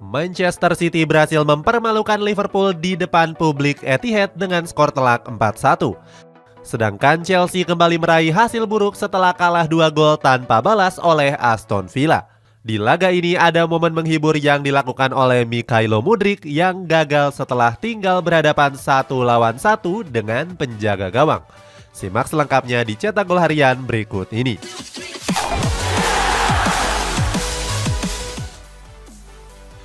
Manchester City berhasil mempermalukan Liverpool di depan publik Etihad dengan skor telak 4-1. Sedangkan Chelsea kembali meraih hasil buruk setelah kalah 2 gol tanpa balas oleh Aston Villa. Di laga ini ada momen menghibur yang dilakukan oleh Mykhailo Mudryk yang gagal setelah tinggal berhadapan 1 lawan 1 dengan penjaga gawang. Simak selengkapnya di Cetak Gol Harian berikut ini.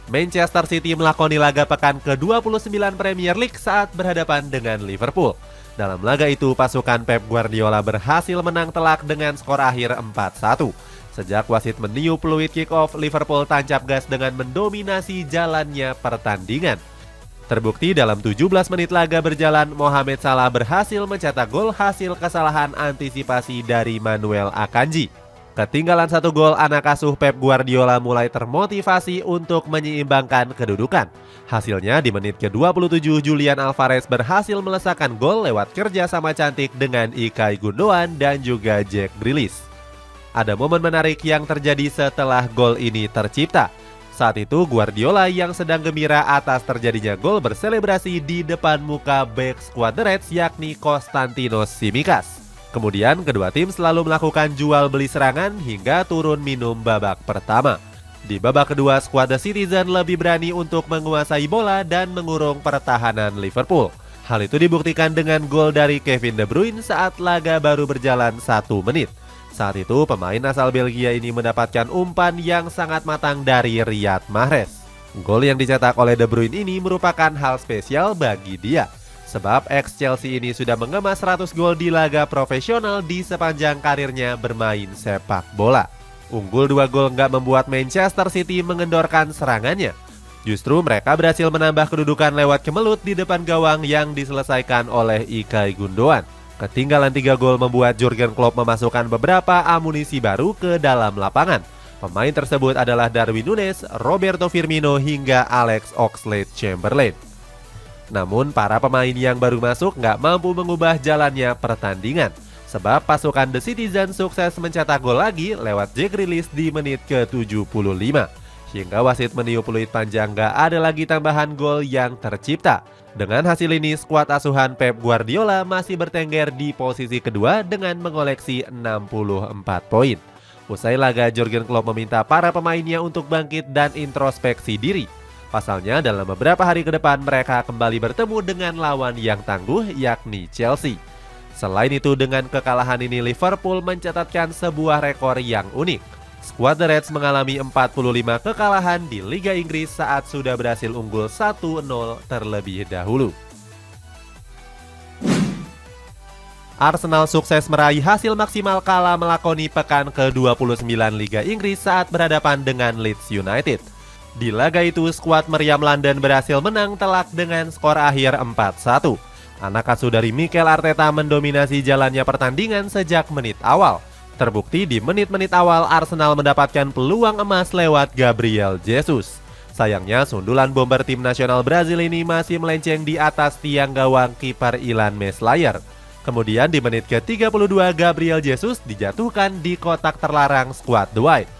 Manchester City melakoni laga pekan ke-29 Premier League saat berhadapan dengan Liverpool. Dalam laga itu, pasukan Pep Guardiola berhasil menang telak dengan skor akhir 4-1. Sejak wasit meniup peluit kick-off, Liverpool tancap gas dengan mendominasi jalannya pertandingan. Terbukti dalam 17 menit laga berjalan, Mohamed Salah berhasil mencetak gol hasil kesalahan antisipasi dari Manuel Akanji. Ketinggalan 1 gol, anak asuh Pep Guardiola mulai termotivasi untuk menyeimbangkan kedudukan. Hasilnya di menit ke-27, Julian Alvarez berhasil melesakkan gol lewat kerja sama cantik dengan Ilkay Gundogan dan juga Jack Grealish. Ada momen menarik yang terjadi setelah gol ini tercipta. Saat itu Guardiola yang sedang gembira atas terjadinya gol berselebrasi di depan muka bek skuad The Reds yakni Konstantinos Tsimikas. Kemudian kedua tim selalu melakukan jual beli serangan hingga turun minum babak pertama. Di babak kedua, skuad The Citizen lebih berani untuk menguasai bola dan mengurung pertahanan Liverpool. Hal itu dibuktikan dengan gol dari Kevin De Bruyne saat laga baru berjalan 1 menit. Saat itu pemain asal Belgia ini mendapatkan umpan yang sangat matang dari Riyad Mahrez. Gol yang dicetak oleh De Bruyne ini merupakan hal spesial bagi dia. Sebab ex-Chelsea ini sudah mengemas 100 gol di laga profesional di sepanjang karirnya bermain sepak bola. Unggul 2 gol nggak membuat Manchester City mengendorkan serangannya. Justru mereka berhasil menambah kedudukan lewat kemelut di depan gawang yang diselesaikan oleh Ilkay Gundogan. Ketinggalan 3 gol membuat Jurgen Klopp memasukkan beberapa amunisi baru ke dalam lapangan. Pemain tersebut adalah Darwin Núñez, Roberto Firmino hingga Alex Oxlade-Chamberlain. Namun para pemain yang baru masuk nggak mampu mengubah jalannya pertandingan. Sebab pasukan The Citizen sukses mencetak gol lagi lewat Jack Grealish di menit ke-75. Hingga wasit meniup peluit panjang nggak ada lagi tambahan gol yang tercipta. Dengan hasil ini, skuad asuhan Pep Guardiola masih bertengger di posisi kedua dengan mengoleksi 64 poin. Usai laga, Jurgen Klopp meminta para pemainnya untuk bangkit dan introspeksi diri. Pasalnya dalam beberapa hari ke depan mereka kembali bertemu dengan lawan yang tangguh yakni Chelsea. Selain itu, dengan kekalahan ini Liverpool mencatatkan sebuah rekor yang unik. Skuad The Reds mengalami 45 kekalahan di Liga Inggris saat sudah berhasil unggul 1-0 terlebih dahulu. Arsenal sukses meraih hasil maksimal kala melakoni pekan ke-29 Liga Inggris saat berhadapan dengan Leeds United. Di laga itu, skuad meriam London berhasil menang telak dengan skor akhir 4-1. Anak asuh dari Mikel Arteta mendominasi jalannya pertandingan sejak menit awal. Terbukti di menit-menit awal Arsenal mendapatkan peluang emas lewat Gabriel Jesus. Sayangnya sundulan bomber tim nasional Brazil ini masih melenceng di atas tiang gawang kiper Ilan Meslier. Kemudian di menit ke-32 Gabriel Jesus dijatuhkan di kotak terlarang skuad The White.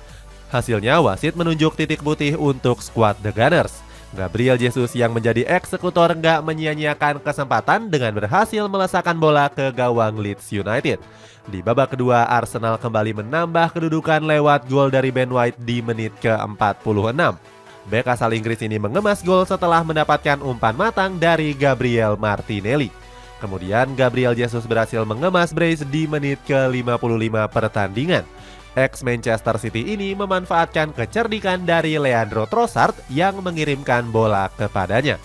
Hasilnya wasit menunjuk titik putih untuk skuad The Gunners. Gabriel Jesus yang menjadi eksekutor nggak menyia-nyiakan kesempatan dengan berhasil melesakkan bola ke gawang Leeds United. Di babak kedua, Arsenal kembali menambah kedudukan lewat gol dari Ben White di menit ke-46. Bek asal Inggris ini mengemas gol setelah mendapatkan umpan matang dari Gabriel Martinelli. Kemudian Gabriel Jesus berhasil mengemas brace di menit ke-55 pertandingan. Ex-Manchester City ini memanfaatkan kecerdikan dari Leandro Trossard yang mengirimkan bola kepadanya.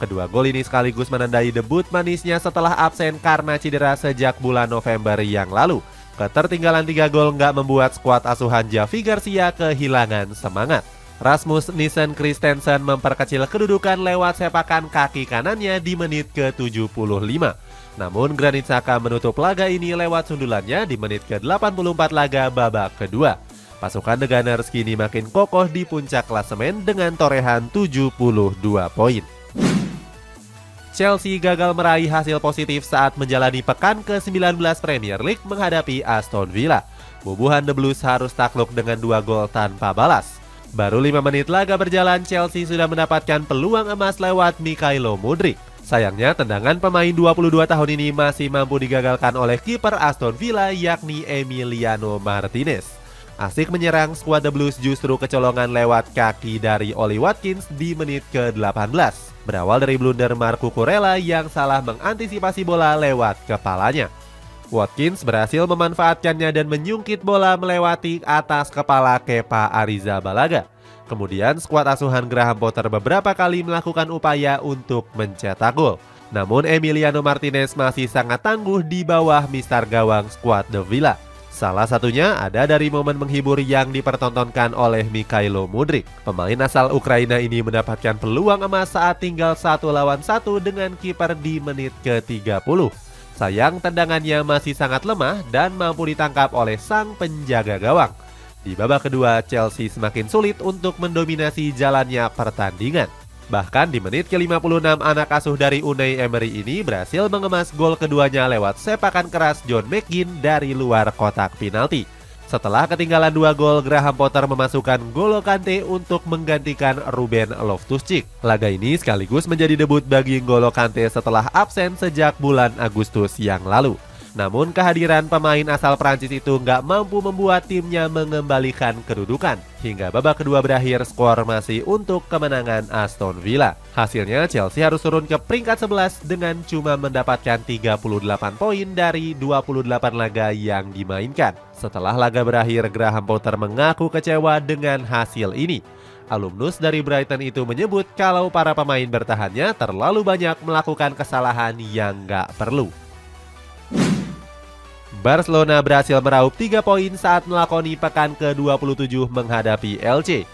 Kedua gol ini sekaligus menandai debut manisnya setelah absen karena cedera sejak bulan November yang lalu. Ketertinggalan 3 gol nggak membuat skuad asuhan Javi Garcia kehilangan semangat. Rasmus Nissen Christensen memperkecil kedudukan lewat sepakan kaki kanannya di menit ke-75. Namun Granit Xhaka menutup laga ini lewat sundulannya di menit ke-84 laga babak kedua. Pasukan The Gunners kini makin kokoh di puncak klasemen dengan torehan 72 poin. Chelsea gagal meraih hasil positif saat menjalani pekan ke-19 Premier League menghadapi Aston Villa. Bubuhan The Blues harus takluk dengan 2 gol tanpa balas. Baru 5 menit laga berjalan, Chelsea sudah mendapatkan peluang emas lewat Mykhailo Mudryk. Sayangnya tendangan pemain 22 tahun ini masih mampu digagalkan oleh kiper Aston Villa yakni Emiliano Martinez. Asik menyerang, skuad The Blues justru kecolongan lewat kaki dari Oli Watkins di menit ke-18. Berawal dari blunder Marco Kurela yang salah mengantisipasi bola lewat kepalanya. Watkins berhasil memanfaatkannya dan menyungkit bola melewati atas kepala Kepa Arrizabalaga. Kemudian skuad asuhan Graham Potter beberapa kali melakukan upaya untuk mencetak gol. Namun Emiliano Martinez masih sangat tangguh di bawah mister gawang skuad The Villa. Salah satunya ada dari momen menghibur yang dipertontonkan oleh Mykhailo Mudryk. Pemain asal Ukraina ini mendapatkan peluang emas saat tinggal 1 lawan 1 dengan kiper di menit ke-30. Sayang tendangannya masih sangat lemah dan mampu ditangkap oleh sang penjaga gawang. Di babak kedua, Chelsea semakin sulit untuk mendominasi jalannya pertandingan. Bahkan di menit ke-56, anak asuh dari Unai Emery ini berhasil mengemas gol keduanya lewat sepakan keras John McGinn dari luar kotak penalti. Setelah ketinggalan 2 gol, Graham Potter memasukkan N'Golo Kante untuk menggantikan Ruben Loftus-Cheek. Laga ini sekaligus menjadi debut bagi N'Golo Kante setelah absen sejak bulan Agustus yang lalu. Namun kehadiran pemain asal Prancis itu nggak mampu membuat timnya mengembalikan kedudukan. Hingga babak kedua berakhir, skor masih untuk kemenangan Aston Villa. Hasilnya Chelsea harus turun ke peringkat 11 dengan cuma mendapatkan 38 poin dari 28 laga yang dimainkan. Setelah laga berakhir, Graham Potter mengaku kecewa dengan hasil ini. Alumnus dari Brighton itu menyebut kalau para pemain bertahannya terlalu banyak melakukan kesalahan yang nggak perlu. Barcelona berhasil meraup 3 poin saat melakoni pekan ke-27 menghadapi LC.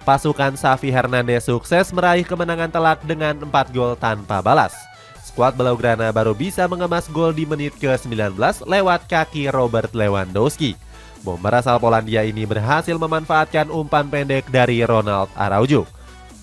Pasukan Xavi Hernandez sukses meraih kemenangan telak dengan 4 gol tanpa balas. Skuad Blaugrana baru bisa mengemas gol di menit ke-19 lewat kaki Robert Lewandowski. Bomber asal Polandia ini berhasil memanfaatkan umpan pendek dari Ronald Araujo.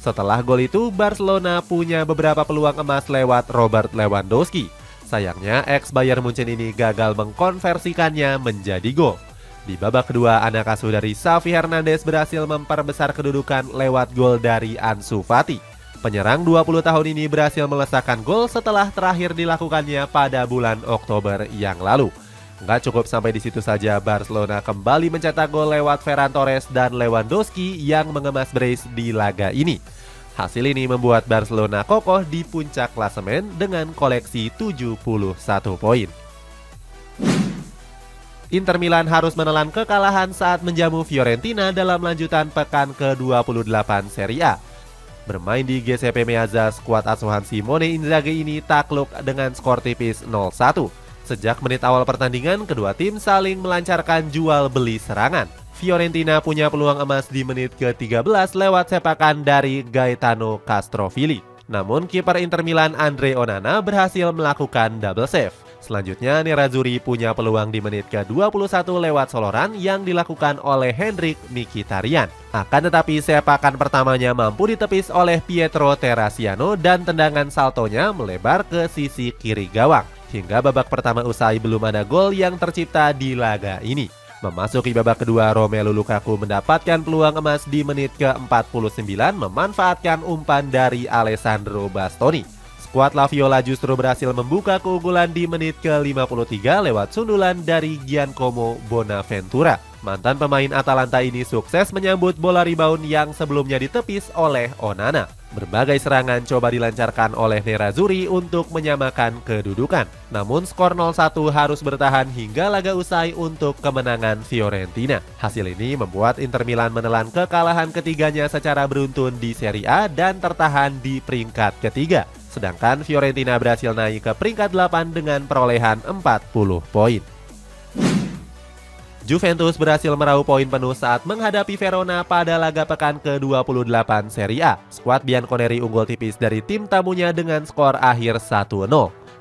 Setelah gol itu, Barcelona punya beberapa peluang emas lewat Robert Lewandowski. Sayangnya, ex-Bayern Munchen ini gagal mengkonversikannya menjadi gol. Di babak kedua, anak asuh dari Xavi Hernandez berhasil memperbesar kedudukan lewat gol dari Ansu Fati. Penyerang 20 tahun ini berhasil melesakkan gol setelah terakhir dilakukannya pada bulan Oktober yang lalu. Nggak cukup sampai di situ saja, Barcelona kembali mencetak gol lewat Ferran Torres dan Lewandowski yang mengemas brace di laga ini. Hasil ini membuat Barcelona kokoh di puncak klasemen dengan koleksi 71 poin. Inter Milan harus menelan kekalahan saat menjamu Fiorentina dalam lanjutan pekan ke-28 Serie A. Bermain di Giuseppe Meazza, skuad asuhan Simone Inzaghi ini takluk dengan skor tipis 0-1. Sejak menit awal pertandingan, kedua tim saling melancarkan jual beli serangan. Fiorentina punya peluang emas di menit ke-13 lewat sepakan dari Gaetano Castrovilli. Namun kiper Inter Milan Andre Onana berhasil melakukan double save. Selanjutnya Nerazzurri punya peluang di menit ke-21 lewat soloran yang dilakukan oleh Henrikh Mkhitaryan. Akan tetapi sepakan pertamanya mampu ditepis oleh Pietro Terracciano dan tendangan saltonya melebar ke sisi kiri gawang. Hingga babak pertama usai belum ada gol yang tercipta di laga ini. Memasuki babak kedua, Romelu Lukaku mendapatkan peluang emas di menit ke-49 memanfaatkan umpan dari Alessandro Bastoni. Skuad La Viola justru berhasil membuka keunggulan di menit ke-53 lewat sundulan dari Giancomo Bonaventura. Mantan pemain Atalanta ini sukses menyambut bola rebound yang sebelumnya ditepis oleh Onana. Berbagai serangan coba dilancarkan oleh Nerazzurri untuk menyamakan kedudukan. Namun skor 0-1 harus bertahan hingga laga usai untuk kemenangan Fiorentina. Hasil ini membuat Inter Milan menelan kekalahan ketiganya secara beruntun di Serie A dan tertahan di peringkat ketiga. Sedangkan Fiorentina berhasil naik ke peringkat 8 dengan perolehan 40 poin. Juventus berhasil meraup poin penuh saat menghadapi Verona pada laga pekan ke-28 Serie A. Skuad Bianconeri unggul tipis dari tim tamunya dengan skor akhir 1-0.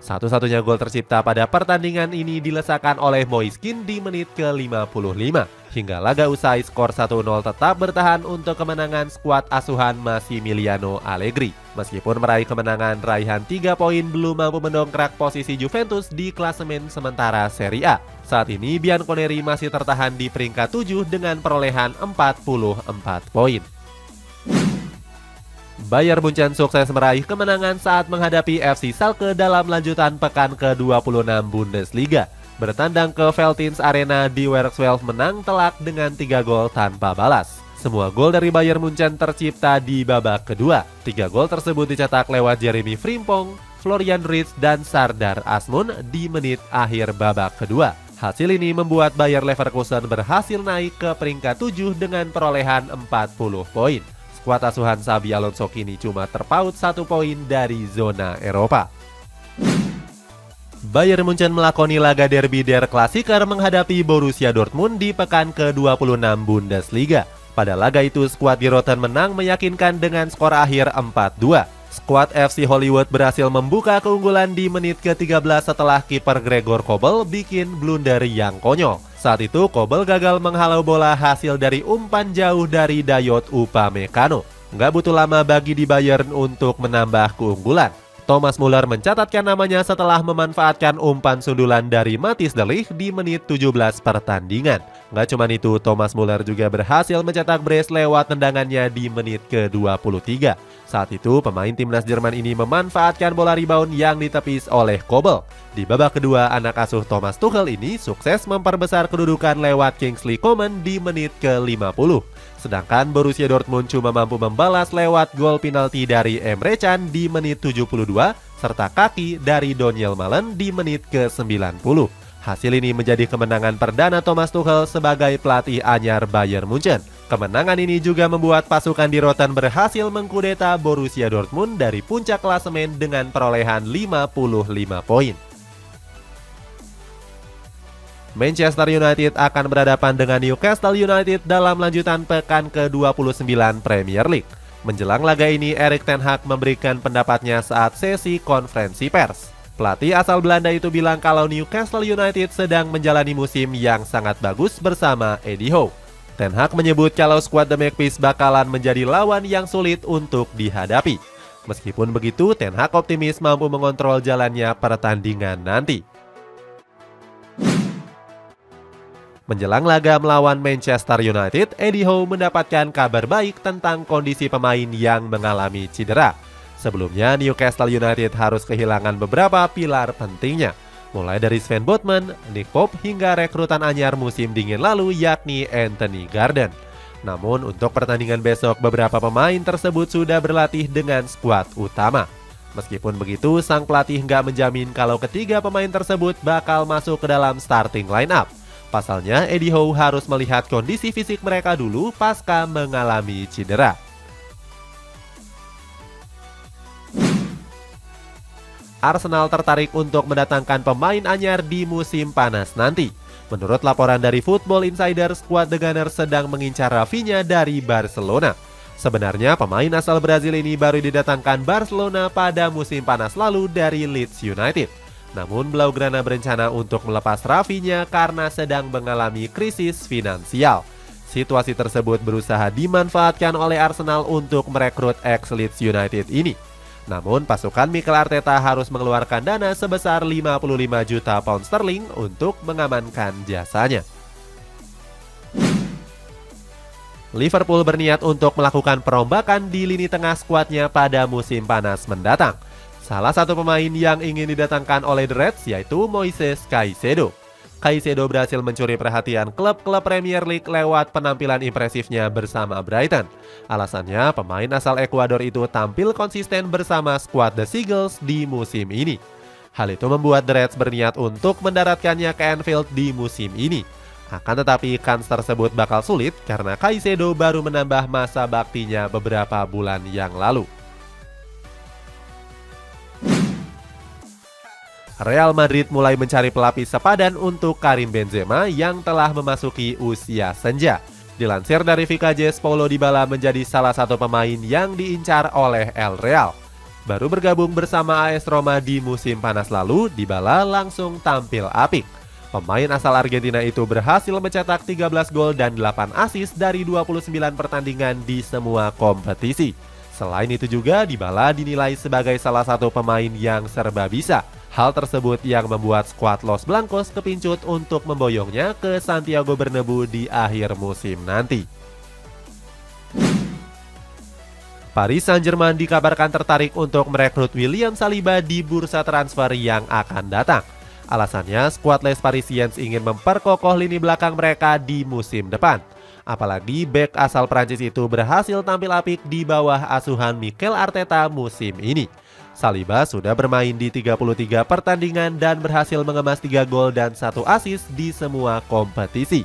Satu-satunya gol tercipta pada pertandingan ini dilesakan oleh Moiskin di menit ke-55. Hingga laga usai skor 1-0 tetap bertahan untuk kemenangan skuad asuhan Massimiliano Allegri. Meskipun meraih kemenangan, raihan 3 poin belum mampu mendongkrak posisi Juventus di klasemen sementara Serie A. Saat ini Bianconeri masih tertahan di peringkat 7 dengan perolehan 44 poin. Bayern Munchen sukses meraih kemenangan saat menghadapi FC Schalke dalam lanjutan pekan ke-26 Bundesliga. Bertandang ke Veltins Arena di Werkswelf menang telak dengan 3 gol tanpa balas. Semua gol dari Bayern Munchen tercipta di babak kedua. 3 gol tersebut dicetak lewat Jeremy Frimpong, Florian Wirtz, dan Sardar Azmoun di menit akhir babak kedua. Hasil ini membuat Bayer Leverkusen berhasil naik ke peringkat 7 dengan perolehan 40 poin. Skuad asuhan Xabi Alonso kini cuma terpaut 1 poin dari zona Eropa. Bayern Munchen melakoni laga derby Der Klassiker menghadapi Borussia Dortmund di pekan ke-26 Bundesliga. Pada laga itu, skuad Giroten menang meyakinkan dengan skor akhir 4-2. Skuad FC Hollywood berhasil membuka keunggulan di menit ke-13 setelah kiper Gregor Kobel bikin blunder yang konyol. Saat itu, Kobel gagal menghalau bola hasil dari umpan jauh dari Dayot Upamecano. Nggak butuh lama bagi di Bayern untuk menambah keunggulan. Thomas Muller mencatatkan namanya setelah memanfaatkan umpan sundulan dari Matthijs de Ligt di menit 17 pertandingan. Nggak cuma itu, Thomas Muller juga berhasil mencetak brace lewat tendangannya di menit ke-23. Saat itu, pemain timnas Jerman ini memanfaatkan bola rebound yang ditepis oleh Kobel. Di babak kedua, anak asuh Thomas Tuchel ini sukses memperbesar kedudukan lewat Kingsley Coman di menit ke-50. Sedangkan Borussia Dortmund cuma mampu membalas lewat gol penalti dari Emre Can di menit 72 serta kaki dari Daniel Malen di menit ke-90. Hasil ini menjadi kemenangan perdana Thomas Tuchel sebagai pelatih anyar Bayern Munchen. Kemenangan ini juga membuat pasukan di Roten berhasil mengkudeta Borussia Dortmund dari puncak klasemen dengan perolehan 55 poin. Manchester United akan berhadapan dengan Newcastle United dalam lanjutan pekan ke-29 Premier League. Menjelang laga ini, Erik ten Hag memberikan pendapatnya saat sesi konferensi pers. Pelatih asal Belanda itu bilang kalau Newcastle United sedang menjalani musim yang sangat bagus bersama Eddie Howe. Ten Hag menyebut kalau skuad The Magpies bakalan menjadi lawan yang sulit untuk dihadapi. Meskipun begitu, Ten Hag optimis mampu mengontrol jalannya pertandingan nanti. Menjelang laga melawan Manchester United, Eddie Howe mendapatkan kabar baik tentang kondisi pemain yang mengalami cedera. Sebelumnya, Newcastle United harus kehilangan beberapa pilar pentingnya, mulai dari Sven Botman, Nick Pope, hingga rekrutan anyar musim dingin lalu yakni Anthony Gordon. Namun untuk pertandingan besok, beberapa pemain tersebut sudah berlatih dengan skuad utama. Meskipun begitu, sang pelatih nggak menjamin kalau ketiga pemain tersebut bakal masuk ke dalam starting line-up. Pasalnya, Eddie Howe harus melihat kondisi fisik mereka dulu pasca mengalami cedera. Arsenal tertarik untuk mendatangkan pemain anyar di musim panas nanti. Menurut laporan dari Football Insider, skuad The Gunners sedang mengincar Rafinha dari Barcelona. Sebenarnya, pemain asal Brazil ini baru didatangkan Barcelona pada musim panas lalu dari Leeds United. Namun Blaugrana berencana untuk melepas Rafinha karena sedang mengalami krisis finansial. Situasi tersebut berusaha dimanfaatkan oleh Arsenal untuk merekrut ex-Leeds United ini. Namun pasukan Mikel Arteta harus mengeluarkan dana sebesar 55 juta pound sterling untuk mengamankan jasanya. Liverpool berniat untuk melakukan perombakan di lini tengah skuadnya pada musim panas mendatang. Salah satu pemain yang ingin didatangkan oleh The Reds yaitu Moises Caicedo. Caicedo berhasil mencuri perhatian klub-klub Premier League lewat penampilan impresifnya bersama Brighton. Alasannya, pemain asal Ekuador itu tampil konsisten bersama skuad The Seagulls di musim ini. Hal itu membuat The Reds berniat untuk mendaratkannya ke Anfield di musim ini. Akan tetapi kans tersebut bakal sulit karena Caicedo baru menambah masa baktinya beberapa bulan yang lalu. Real Madrid mulai mencari pelapis sepadan untuk Karim Benzema yang telah memasuki usia senja. Dilansir dari VKJ, Paulo Dybala menjadi salah satu pemain yang diincar oleh El Real. Baru bergabung bersama AS Roma di musim panas lalu, Dybala langsung tampil apik. Pemain asal Argentina itu berhasil mencetak 13 gol dan 8 assist dari 29 pertandingan di semua kompetisi. Selain itu juga, Dybala dinilai sebagai salah satu pemain yang serba bisa. Hal tersebut yang membuat skuad Los Blancos kepincut untuk memboyongnya ke Santiago Bernabeu di akhir musim nanti. Paris Saint-Germain dikabarkan tertarik untuk merekrut William Saliba di bursa transfer yang akan datang. Alasannya, skuad Les Parisiens ingin memperkokoh lini belakang mereka di musim depan. Apalagi bek asal Prancis itu berhasil tampil apik di bawah asuhan Mikel Arteta musim ini. Saliba sudah bermain di 33 pertandingan dan berhasil mengemas 3 gol dan 1 assist di semua kompetisi.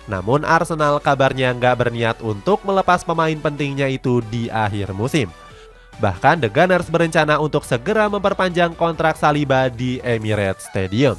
Namun Arsenal kabarnya nggak berniat untuk melepas pemain pentingnya itu di akhir musim. Bahkan The Gunners berencana untuk segera memperpanjang kontrak Saliba di Emirates Stadium.